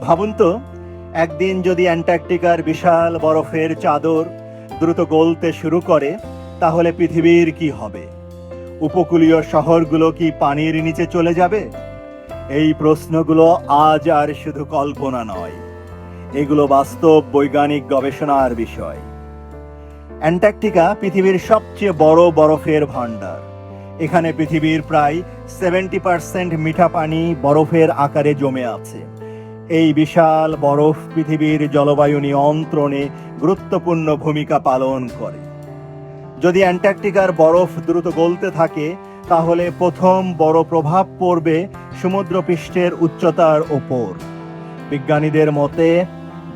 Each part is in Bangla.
ভাবুন তো, একদিন যদি অ্যান্টার্কটিকার বিশাল বরফের চাদর দ্রুত গলতে শুরু করে, তাহলে পৃথিবীর কি হবে? উপকূলীয় শহরগুলো কি পানির নিচে চলে যাবে? এই প্রশ্নগুলো আজ আর শুধু কল্পনা নয়, এগুলো বাস্তব বৈজ্ঞানিক গবেষণার বিষয়। অ্যান্টার্কটিকা পৃথিবীর সবচেয়ে বড় বরফের ভাণ্ডার। এখানে পৃথিবীর প্রায় 70% মিঠা পানি বরফের আকারে জমে আছে। এই বিশাল বরফ পৃথিবীর জলবায়ু নিয়ন্ত্রণে গুরুত্বপূর্ণ ভূমিকা পালন করে। যদি অ্যান্টার্কটিকার বরফ দ্রুত গলতে থাকে, তাহলে প্রথম বড় প্রভাব পড়বে সমুদ্রপৃষ্ঠের উচ্চতার ওপর। বিজ্ঞানীদের মতে,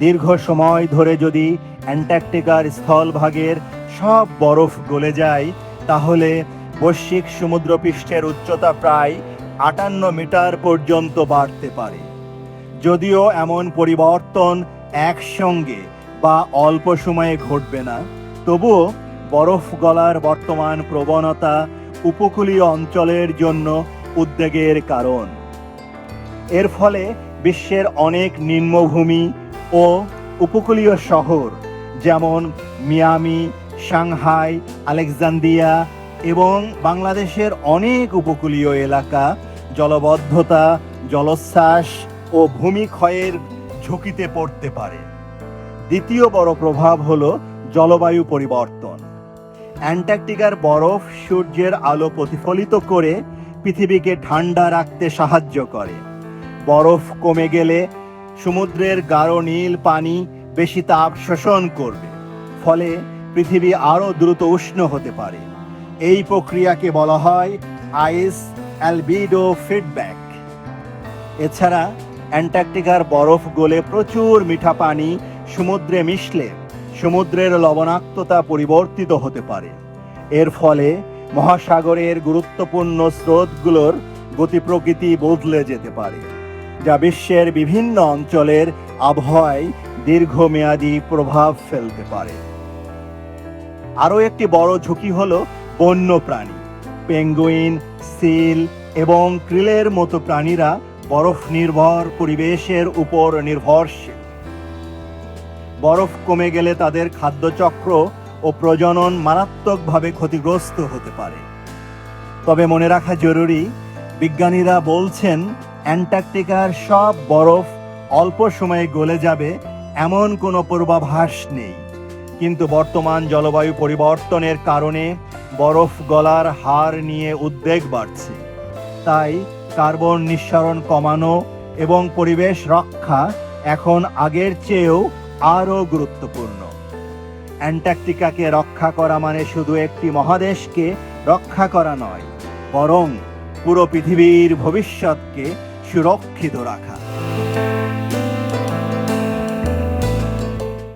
দীর্ঘ সময় ধরে যদি অ্যান্টার্কটিকার স্থলভাগের সব বরফ গলে যায়, তাহলে বৈশ্বিক সমুদ্রপৃষ্ঠের উচ্চতা প্রায় 58 মিটার পর্যন্ত বাড়তে পারে। যদিও এমন পরিবর্তন একসঙ্গে বা অল্প সময়ে ঘটবে না, তবুও বরফ গলার বর্তমান প্রবণতা উপকূলীয় অঞ্চলের জন্য উদ্বেগের কারণ। এর ফলে বিশ্বের অনেক নিম্নভূমি ও উপকূলীয় শহর, যেমন মিয়ামি, সাংহাই, আলেকজান্দ্রিয়া এবং বাংলাদেশের অনেক উপকূলীয় এলাকা জলবদ্ধতা, জলোচ্ছ্বাস ও ভূমিক্ষয়ের ঝুঁকিতে পড়তে পারে। দ্বিতীয় বড় প্রভাব হলো জলবায়ু পরিবর্তন। অ্যান্টার্কটিকার বরফ সূর্যের আলো প্রতিফলিত করে পৃথিবীকে ঠান্ডা রাখতে সাহায্য করে। বরফ কমে গেলে সমুদ্রের গাঢ় নীল পানি বেশি তাপ শোষণ করবে, ফলে পৃথিবী আরও দ্রুত উষ্ণ হতে পারে। এই প্রক্রিয়াকে বলা হয় আইস অ্যালবিডো ফিডব্যাক। এছাড়া অ্যান্টার্কটিকার বরফ গলে প্রচুর মিঠা পানি সমুদ্রে মিশলে সমুদ্রের লবণাক্ততা পরিবর্তিত হতে পারে। এর ফলে মহাসাগরের গুরুত্বপূর্ণ স্রোতগুলোর গতি প্রকৃতি বদলে যেতে পারে, যা বিশ্বের বিভিন্ন অঞ্চলের আবহাওয়ায় দীর্ঘমেয়াদী প্রভাব ফেলতে পারে। আরও একটি বড় ঝুঁকি হলো বন্য প্রাণী। পেঙ্গুইন, সিল এবং ক্রিলের মতো প্রাণীরা বরফ নির্ভর পরিবেশের উপর নির্ভরশীল। বরফ কমে গেলে তাদের খাদ্যচক্র ও প্রজনন মারাত্মকভাবে ক্ষতিগ্রস্ত হতে পারে। তবে মনে রাখা জরুরি, বিজ্ঞানীরা বলছেন অ্যান্টার্কটিকার সব বরফ অল্প সময়ে গলে যাবে এমন কোনো পূর্বাভাস নেই। কিন্তু বর্তমান জলবায়ু পরিবর্তনের কারণে বরফ গলার হার নিয়ে উদ্বেগ বাড়ছে। তাই কার্বন নিঃসরণ কমানো এবং পরিবেশ রক্ষা এখন আগের চেয়েও আরও গুরুত্বপূর্ণ। অ্যান্টার্কটিকাকে রক্ষা করা মানে শুধু একটি মহাদেশকে রক্ষা করা নয়, বরং পুরো পৃথিবীর ভবিষ্যৎকে সুরক্ষিত রাখা।